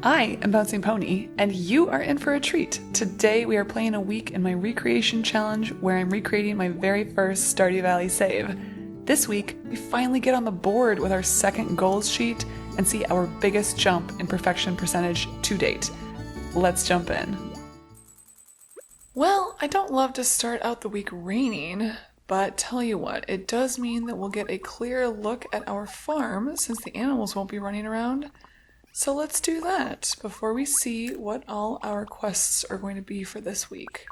I am Bouncing Pony, and you are in for a treat. Today we are playing a week in my recreation challenge where I'm recreating my very first Stardew Valley save. This week, we finally get on the board with our second goals sheet and see our biggest jump in perfection percentage to date. Let's jump in. Well, I don't love to start out the week raining, but tell you what, it does mean that we'll get a clear look at our farm since the animals won't be running around. So let's do that before we see what all our quests are going to be for this week.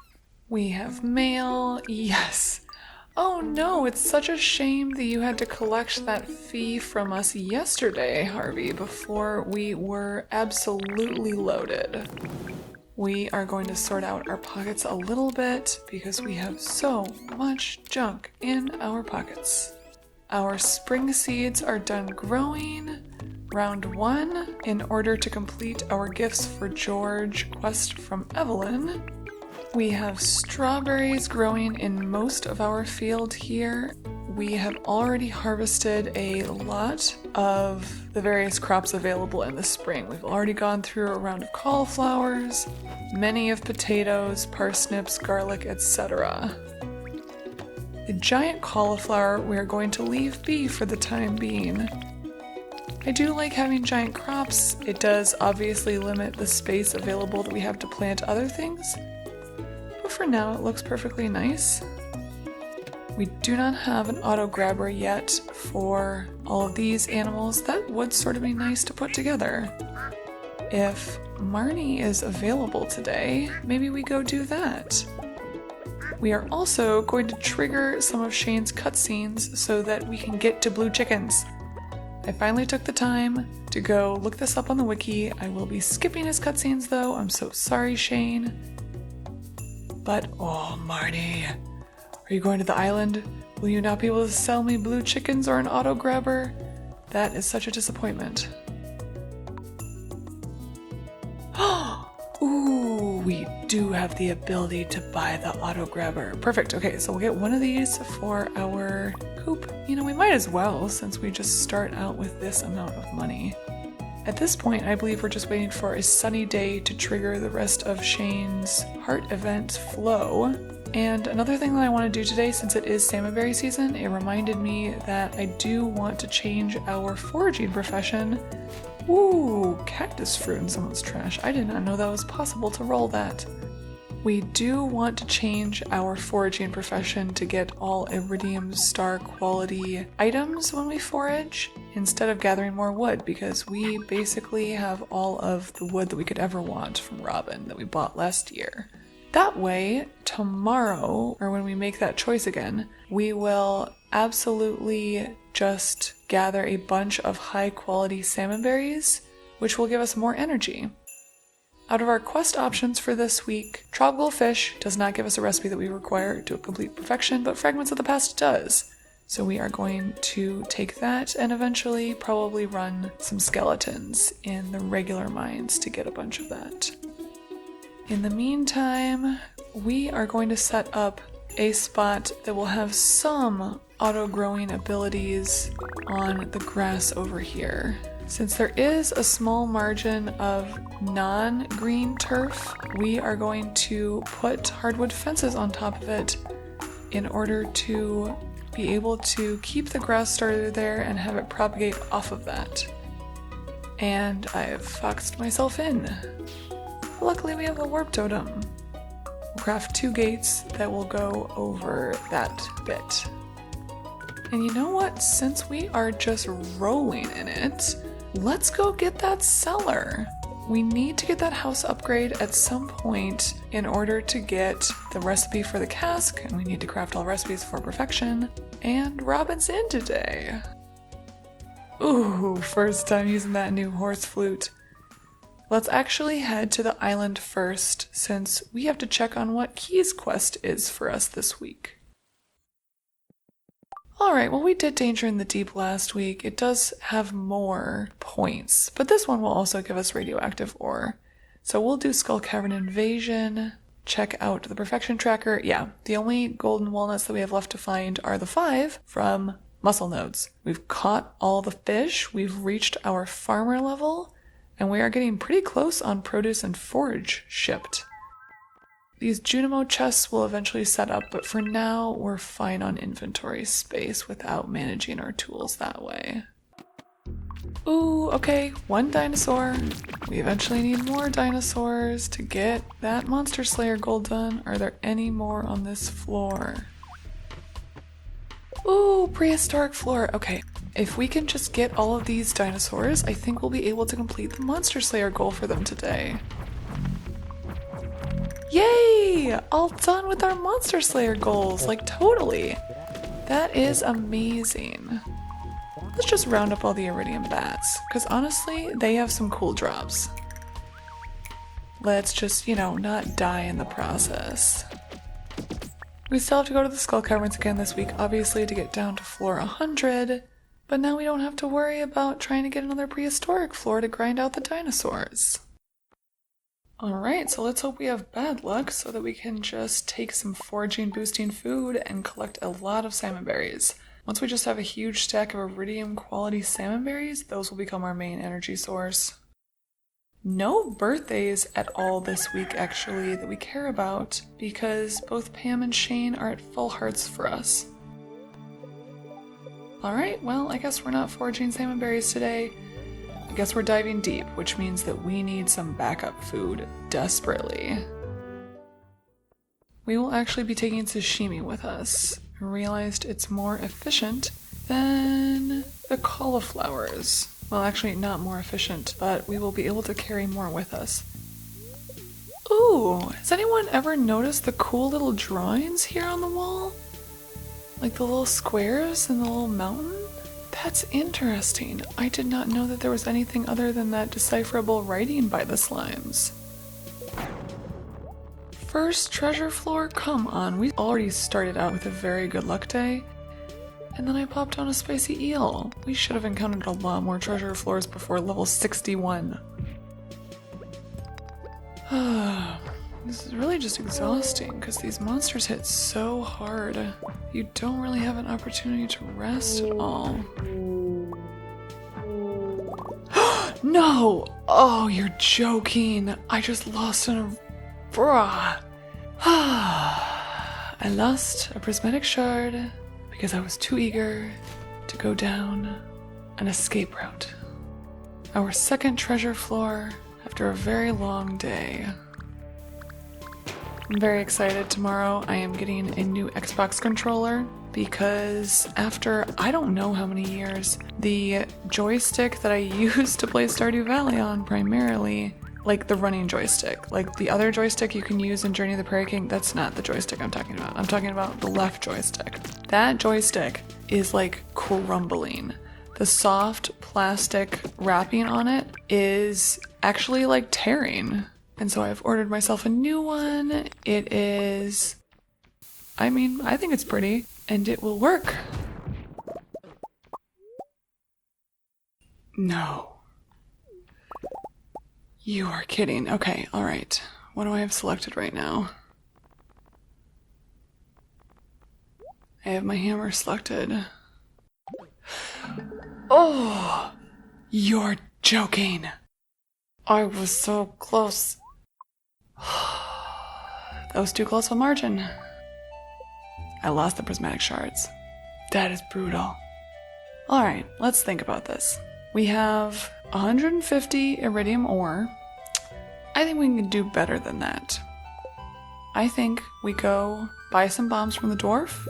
We have mail, yes. Oh no, it's such a shame that you had to collect that fee from us yesterday, Harvey, before we were absolutely loaded. We are going to sort out our pockets a little bit because we have so much junk in our pockets. Our spring seeds are done growing. Round 1, in order to complete our gifts for George quest from Evelyn. We have strawberries growing in most of our field here. We have already harvested a lot of the various crops available in the spring. We've already gone through a round of cauliflowers, many of potatoes, parsnips, garlic, etc. The giant cauliflower we are going to leave be for the time being. I do like having giant crops. It does obviously limit the space available that we have to plant other things, but for now it looks perfectly nice. We do not have an auto grabber yet for all of these animals. That would sort of be nice to put together. If Marnie is available today, maybe we go do that. We are also going to trigger some of Shane's cutscenes so that we can get to blue chickens. I finally took the time to go look this up on the wiki. I will be skipping his cutscenes though. I'm so sorry, Shane. But, oh, Marnie, are you going to the island? Will you not be able to sell me blue chickens or an auto grabber? That is such a disappointment. Ooh, we do have the ability to buy the auto grabber. Perfect. Okay, so we'll get one of these for our coop. You know, we might as well since we just start out with this amount of money. At this point, I believe we're just waiting for a sunny day to trigger the rest of Shane's heart event flow. And another thing that I want to do today, since it is salmonberry season, it reminded me that I do want to change our foraging profession. Ooh, cactus fruit in someone's trash. I did not know that was possible to roll that. We do want to change our foraging profession to get all Iridium Star quality items when we forage, instead of gathering more wood, because we basically have all of the wood that we could ever want from Robin that we bought last year. That way, tomorrow, or when we make that choice again, we will absolutely just gather a bunch of high quality salmon berries, which will give us more energy. Out of our quest options for this week, tropical fish does not give us a recipe that we require to complete perfection, but fragments of the past does. So we are going to take that and eventually probably run some skeletons in the regular mines to get a bunch of that. In the meantime, we are going to set up a spot that will have some auto-growing abilities on the grass over here. Since there is a small margin of non-green turf, we are going to put hardwood fences on top of it in order to be able to keep the grass starter there and have it propagate off of that. And I've foxed myself in. Luckily we have the warp totem. We'll craft 2 gates that will go over that bit. And you know what? Since we are just rolling in it, let's go get that cellar. We need to get that house upgrade at some point in order to get the recipe for the cask, and we need to craft all recipes for perfection. And Robin's in today. Ooh, first time using that new horse flute. Let's actually head to the island first, since we have to check on what Key's quest is for us this week. Alright, well we did Danger in the Deep last week. It does have more points, but this one will also give us radioactive ore. So we'll do Skull Cavern Invasion, check out the Perfection Tracker. Yeah, the only golden walnuts that we have left to find are the 5 from Muscle Nodes. We've caught all the fish, we've reached our farmer level. And we are getting pretty close on produce and forage shipped. These Junimo chests will eventually set up, but for now we're fine on inventory space without managing our tools that way. Ooh, okay, 1 dinosaur. We eventually need more dinosaurs to get that Monster Slayer gold done. Are there any more on this floor? Ooh, prehistoric floor. Okay, if we can just get all of these dinosaurs, I think we'll be able to complete the Monster Slayer goal for them today. Yay! All done with our Monster Slayer goals, like totally. That is amazing. Let's just round up all the iridium bats, because honestly, they have some cool drops. Let's just, you know, not die in the process. We still have to go to the Skull Caverns again this week, obviously, to get down to floor 100, but now we don't have to worry about trying to get another prehistoric floor to grind out the dinosaurs. Alright, so let's hope we have bad luck so that we can just take some foraging boosting food and collect a lot of salmon berries. Once we just have a huge stack of iridium quality salmon berries, those will become our main energy source. No birthdays at all this week actually that we care about because both Pam and Shane are at full hearts for us. Alright, well I guess we're not foraging salmon berries today. I guess we're diving deep, which means that we need some backup food desperately. We will actually be taking sashimi with us. I realized it's more efficient than the cauliflowers. Well, actually not more efficient, but we will be able to carry more with us. Ooh, has anyone ever noticed the cool little drawings here on the wall? Like the little squares and the little mountain? That's interesting. I did not know that there was anything other than that decipherable writing by the slimes. First treasure floor? Come on, we already started out with a very good luck day. And then I popped on a spicy eel. We should have encountered a lot more treasure floors before level 61. This is really just exhausting because these monsters hit so hard. You don't really have an opportunity to rest at all. No! Oh, you're joking. I just lost an... Bruh. I lost a prismatic shard because I was too eager to go down an escape route. Our second treasure floor after a very long day. I'm very excited. Tomorrow I am getting a new Xbox controller because after I don't know how many years, the joystick that I used to play Stardew Valley on primarily, like the running joystick, like the other joystick you can use in Journey of the Prairie King, that's not the joystick I'm talking about. I'm talking about the left joystick. That joystick is like crumbling. The soft plastic wrapping on it is actually like tearing. And so I've ordered myself a new one. It is, I mean, I think it's pretty and it will work. No. You are kidding. Okay, all right. What do I have selected right now? I have my hammer selected. Oh, you're joking. I was so close. That was too close of a margin. I lost the prismatic shards. That is brutal. Alright, let's think about this. We have 150 iridium ore. I think we can do better than that. I think we go buy some bombs from the dwarf.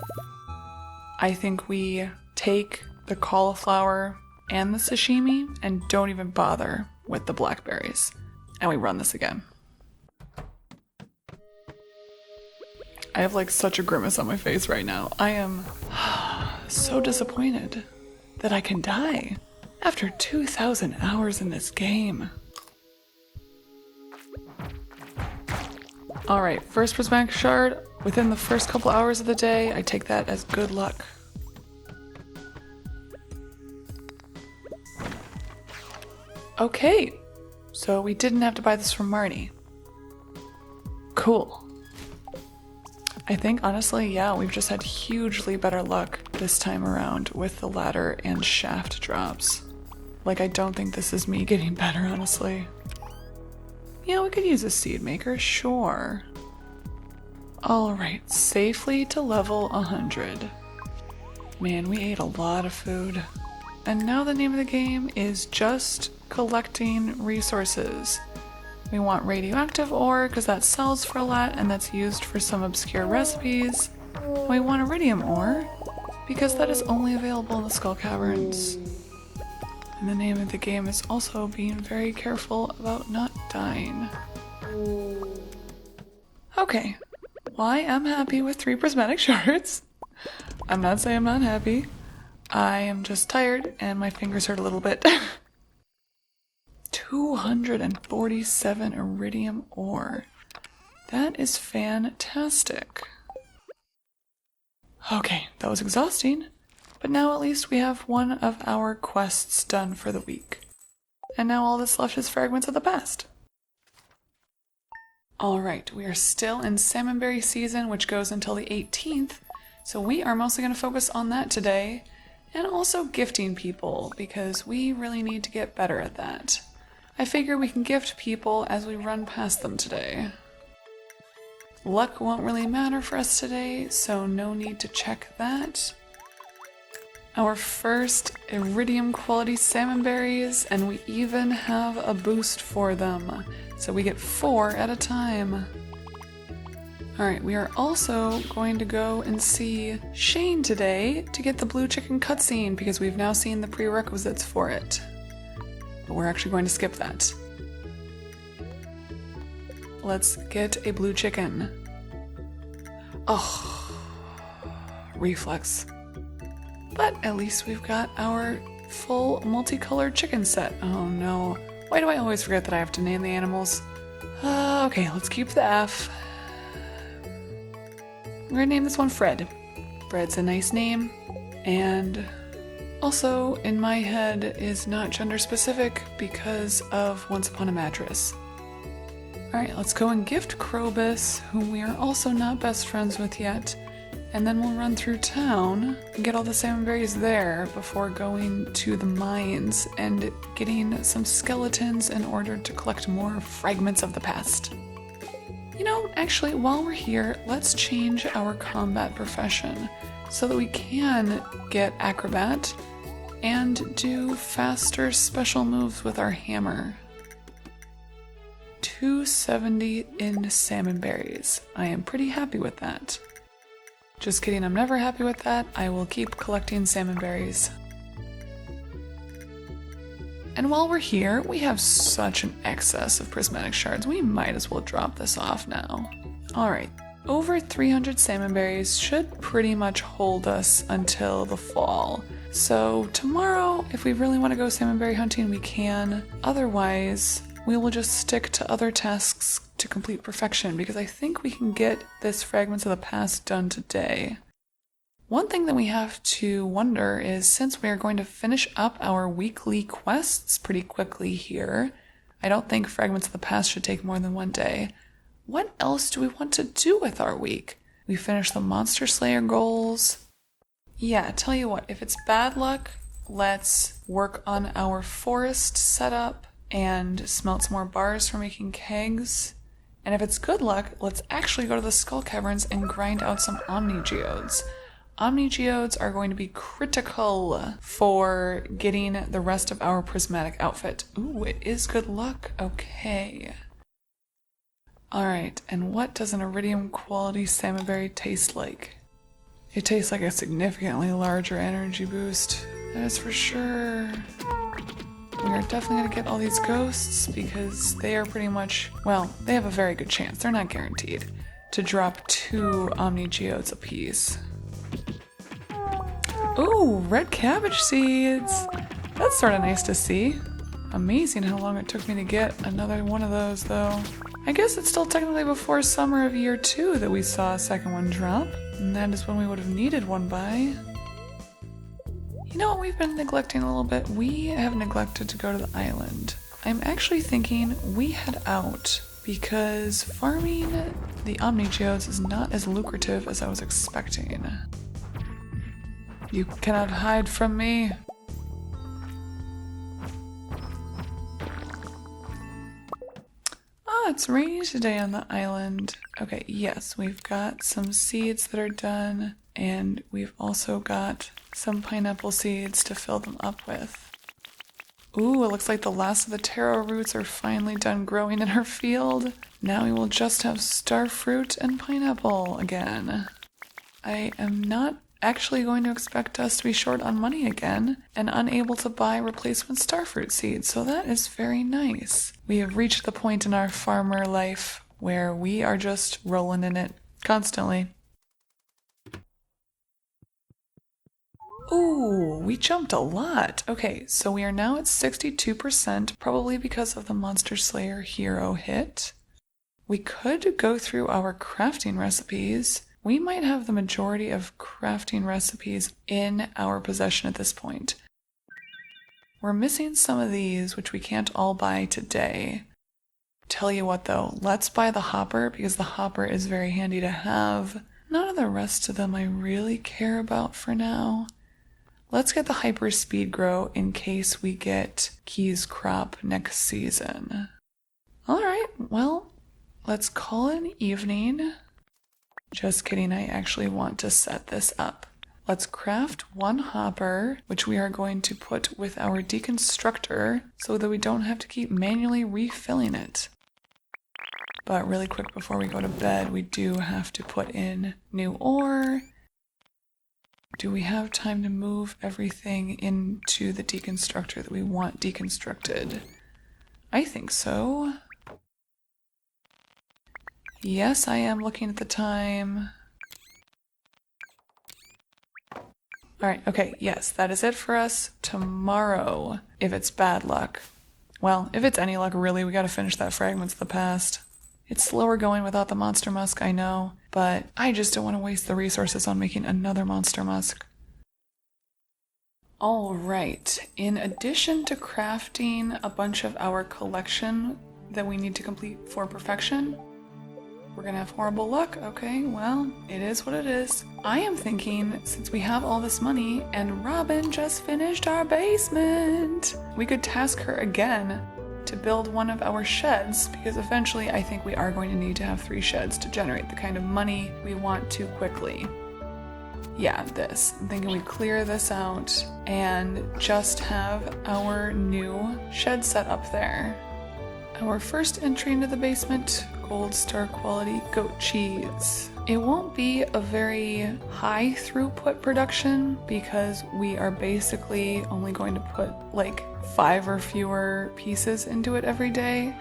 I think we take the cauliflower and the sashimi and don't even bother with the blackberries. And we run this again. I have like such a grimace on my face right now. I am so disappointed that I can die after 2,000 hours in this game. Alright, first prismatic shard. Within the first couple hours of the day, I take that as good luck. Okay, so we didn't have to buy this from Marnie. Cool. I think honestly, yeah, we've just had hugely better luck this time around with the ladder and shaft drops. Like, I don't think this is me getting better, honestly. Yeah, we could use a seed maker, sure. Alright, safely to level 100. Man, we ate a lot of food. And now the name of the game is just collecting resources. We want radioactive ore because that sells for a lot and that's used for some obscure recipes. And we want iridium ore because that is only available in the Skull Caverns. And the name of the game is also being very careful about not dying. Okay, well, I am happy with 3 prismatic shards. I'm not saying I'm not happy. I am just tired and my fingers hurt a little bit. 247 iridium ore. That is fantastic. Okay, that was exhausting, but now at least we have one of our quests done for the week. And now all that's left is fragments of the past. Alright, we are still in salmonberry season, which goes until the 18th, so we are mostly going to focus on that today, and also gifting people, because we really need to get better at that. I figure we can gift people as we run past them today. Luck won't really matter for us today, so no need to check that. Our first iridium quality salmonberries, and we even have a boost for them. So we get 4 at a time. Alright, we are also going to go and see Shane today to get the blue chicken cutscene because we've now seen the prerequisites for it. But we're actually going to skip that. Let's get a blue chicken. Oh, reflex. But at least we've got our full multicolored chicken set. Oh no. Why do I always forget that I have to name the animals? Okay, let's keep the F. We're gonna name this one Fred. Fred's a nice name. And also, in my head, is not gender specific because of Once Upon a Mattress. Alright, let's go and gift Krobus, whom we are also not best friends with yet. And then we'll run through town and get all the salmonberries there before going to the mines and getting some skeletons in order to collect more fragments of the past. You know, actually, while we're here, let's change our combat profession so that we can get acrobat and do faster special moves with our hammer. 270 in salmonberries. I am pretty happy with that. Just kidding, I'm never happy with that. I will keep collecting salmonberries. And while we're here, we have such an excess of prismatic shards, we might as well drop this off now. Alright, over 300 salmonberries should pretty much hold us until the fall. So tomorrow, if we really want to go salmonberry hunting, we can. Otherwise, we will just stick to other tasks to complete perfection because I think we can get this Fragments of the Past done today. One thing that we have to wonder is, since we are going to finish up our weekly quests pretty quickly here, I don't think Fragments of the Past should take more than 1 day. What else do we want to do with our week? We finished the Monster Slayer goals. Yeah, tell you what, if it's bad luck, let's work on our forest setup and smelt some more bars for making kegs. And if it's good luck, let's actually go to the Skull Caverns and grind out some Omnigeodes. Omnigeodes are going to be critical for getting the rest of our prismatic outfit. Ooh, it is good luck. Okay. Alright, and what does an iridium quality salmonberry taste like? It tastes like a significantly larger energy boost. That is for sure. We are definitely going to get all these ghosts because they are pretty much, well, they have a very good chance, they're not guaranteed, to drop 2 Omnigeodes apiece. Ooh, red cabbage seeds! That's sort of nice to see. Amazing how long it took me to get another one of those, though. I guess it's still technically before summer of year 2 that we saw a second one drop, and that is when we would have needed one by. You know what we've been neglecting a little bit? We have neglected to go to the island. I'm actually thinking we head out because farming the Omnigeodes is not as lucrative as I was expecting. You cannot hide from me. Oh, it's rainy today on the island. Okay, yes, we've got some seeds that are done, and we've also got some pineapple seeds to fill them up with. Ooh, it looks like the last of the taro roots are finally done growing in our field. Now we will just have starfruit and pineapple again. I am not actually going to expect us to be short on money again and unable to buy replacement starfruit seeds, so that is very nice. We have reached the point in our farmer life where we are just rolling in it constantly. Ooh, we jumped a lot. Okay, so we are now at 62%, probably because of the Monster Slayer hero hit. We could go through our crafting recipes. We might have the majority of crafting recipes in our possession at this point. We're missing some of these, which we can't all buy today. Tell you what though, let's buy the hopper because the hopper is very handy to have. None of the rest of them I really care about for now. Let's get the hyper speed grow in case we get Key's crop next season. Alright, well, let's call it an evening. Just kidding, I actually want to set this up. Let's craft one hopper, which we are going to put with our deconstructor so that we don't have to keep manually refilling it. But really quick before we go to bed, we do have to put in new ore. Do we have time to move everything into the deconstructor that we want deconstructed? I think so. Yes, I am looking at the time. Alright, okay, yes, that is it for us tomorrow, if it's bad luck. Well, if it's any luck, really, we gotta finish that Fragments of the Past. It's slower going without the Monster Musk, I know, but I just don't want to waste the resources on making another Monster Musk. Alright, in addition to crafting a bunch of our collection that we need to complete for perfection, we're gonna have horrible luck. Okay, well, it is what it is. I am thinking, since we have all this money and Robin just finished our basement, we could task her again to build one of our sheds, because eventually I think we are going to need to have 3 sheds to generate the kind of money we want to quickly. Yeah, this. I'm thinking we clear this out and just have our new shed set up there. Our first entry into the basement, gold star quality goat cheese. It won't be a very high throughput production because we are basically only going to put like 5 or fewer pieces into it every day,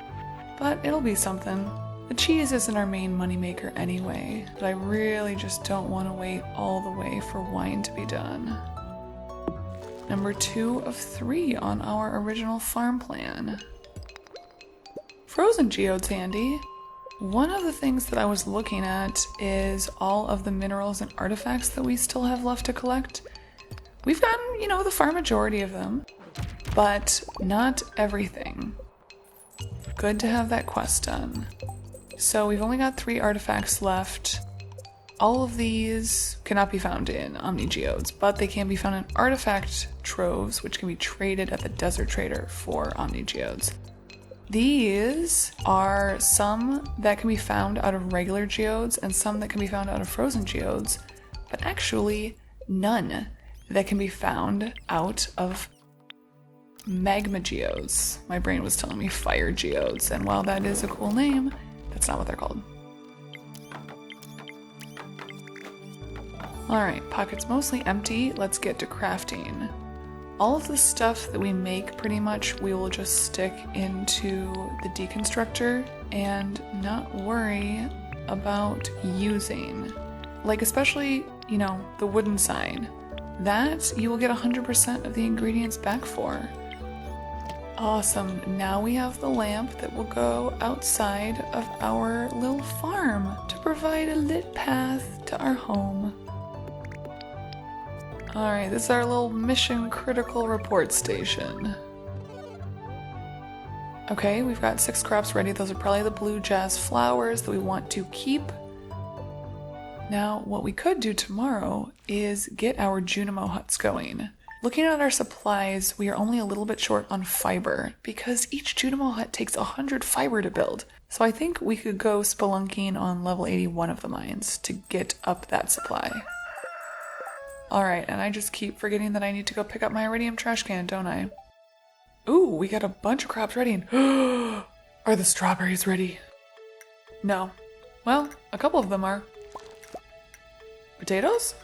but it'll be something. The cheese isn't our main moneymaker anyway, but I really just don't want to wait all the way for wine to be done. Number 2 of 3 on our original farm plan. Frozen geodes handy. One of the things that I was looking at is all of the minerals and artifacts that we still have left to collect. We've gotten, the far majority of them, but not everything. Good to have that quest done. So we've only got 3 artifacts left. All of these cannot be found in Omni Geodes, but they can be found in artifact troves, which can be traded at the Desert Trader for Omni Geodes. These are some that can be found out of regular geodes and some that can be found out of frozen geodes, but actually none that can be found out of magma geodes. My brain was telling me fire geodes, and while that is a cool name, that's not what they're called. Alright, pocket's mostly empty. Let's get to crafting. All of the stuff that we make, pretty much, we will just stick into the deconstructor and not worry about using. Like especially, the wooden sign. That you will get 100% of the ingredients back for. Awesome, now we have the lamp that will go outside of our little farm to provide a lit path to our home. Alright, this is our little mission critical report station. Okay, we've got 6 crops ready. Those are probably the blue jazz flowers that we want to keep. Now, what we could do tomorrow is get our Junimo huts going. Looking at our supplies, we are only a little bit short on fiber because each Junimo hut takes 100 fiber to build. So I think we could go spelunking on level 81 of the mines to get up that supply. Alright, and I just keep forgetting that I need to go pick up my iridium trash can, don't I? Ooh, we got a bunch of crops ready. Are the strawberries ready? No. Well, a couple of them are. Potatoes?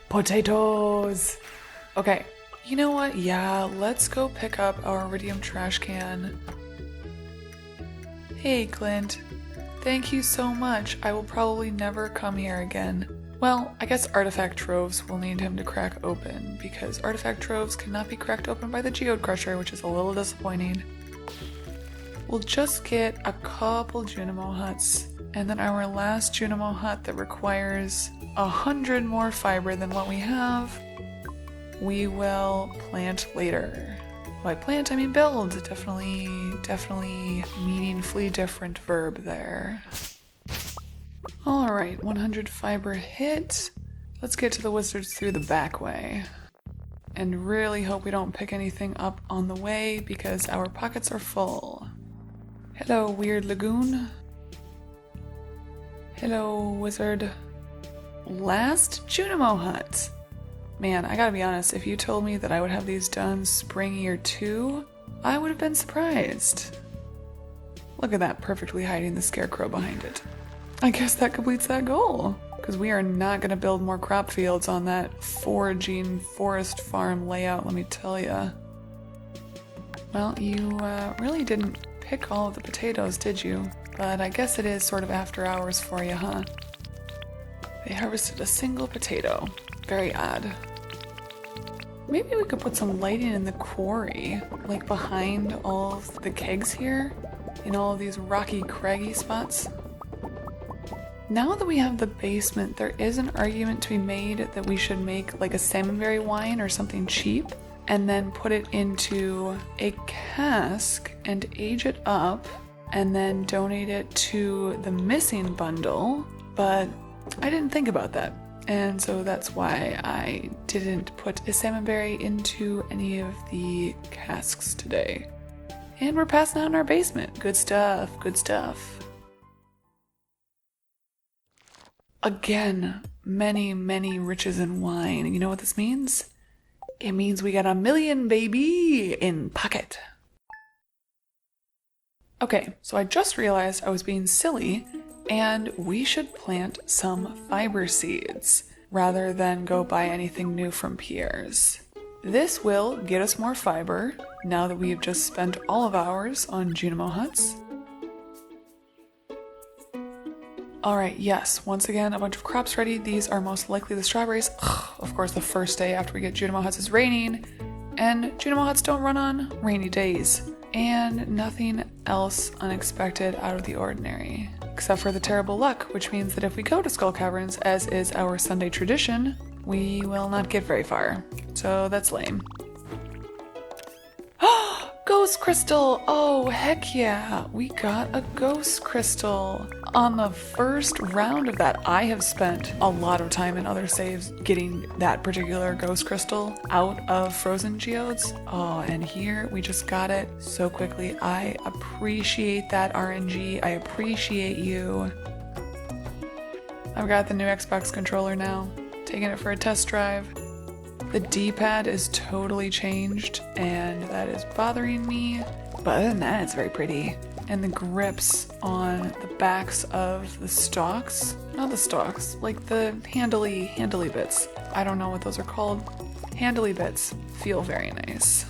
Potatoes! Okay, you know what? Yeah, let's go pick up our iridium trash can. Hey, Clint. Thank you so much. I will probably never come here again. Well, I guess artifact troves will need him to crack open, because artifact troves cannot be cracked open by the geode crusher, which is a little disappointing. We'll just get a couple Junimo huts, and then our last Junimo hut that requires 100 more fiber than what we have, we will plant later. By plant, I mean build. Definitely meaningfully different verb there. Alright, 100 fiber hit. Let's get to the wizards through the back way. And really hope we don't pick anything up on the way because our pockets are full. Hello, weird lagoon. Hello, wizard. Last Junimo hut. Man, I gotta be honest, if you told me that I would have these done spring year 2, I would have been surprised. Look at that, perfectly hiding the scarecrow behind it. I guess that completes that goal, because we are not going to build more crop fields on that foraging forest farm layout, let me tell ya. Well, you really didn't pick all of the potatoes, did you? But I guess it is sort of after hours for you, huh? They harvested a single potato. Very odd. Maybe we could put some lighting in the quarry, like behind all of the kegs here, in all of these rocky, craggy spots. Now that we have the basement, there is an argument to be made that we should make like a salmonberry wine or something cheap, and then put it into a cask and age it up, and then donate it to the missing bundle, but I didn't think about that. And so that's why I didn't put a salmonberry into any of the casks today. And we're passing out in our basement. Good stuff, good stuff. Again, many riches in wine. And you know what this means? It means we got 1 million, baby, in pocket. Okay, so I just realized I was being silly, and we should plant some fiber seeds rather than go buy anything new from Pierre's. This will get us more fiber now that we've just spent all of ours on Junimo huts. Alright, yes, once again, a bunch of crops ready. These are most likely the strawberries. Of course, the first day after we get Junimo huts is raining, and Junimo huts don't run on rainy days. And nothing else unexpected out of the ordinary. Except for the terrible luck, which means that if we go to Skull Caverns, as is our Sunday tradition, we will not get very far. So that's lame. Ghost crystal! Oh, heck yeah! We got a ghost crystal! On the first round of that, I have spent a lot of time in other saves getting that particular ghost crystal out of frozen geodes. Oh, and here we just got it so quickly. I appreciate that RNG. I appreciate you. I've got the new Xbox controller now, taking it for a test drive. The D-pad is totally changed, and that is bothering me. But other than that, it's very pretty. And the grips on the backs of the stalks, not the stalks, like the handly bits. I don't know what those are called. Handly bits feel very nice.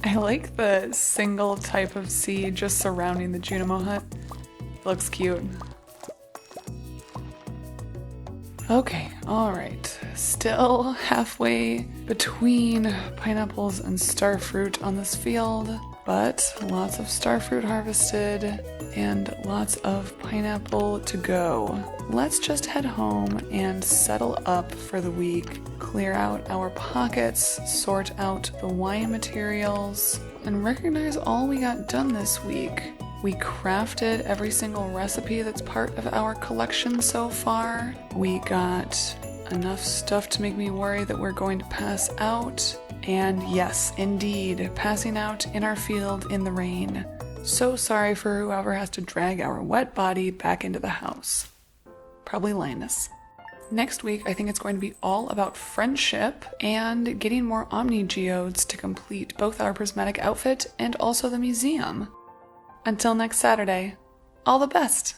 I like the single type of seed just surrounding the Junimo hut. Looks cute. Okay, alright. Still halfway between pineapples and starfruit on this field, but lots of starfruit harvested and lots of pineapple to go. Let's just head home and settle up for the week, clear out our pockets, sort out the wine materials, and recognize all we got done this week. We crafted every single recipe that's part of our collection so far. We got enough stuff to make me worry that we're going to pass out, And yes, indeed, passing out in our field in the rain. So sorry for whoever has to drag our wet body back into the house. Probably Linus. Next week, I think it's going to be all about friendship and getting more Omni Geodes to complete both our prismatic outfit and also the museum. Until next Saturday, all the best!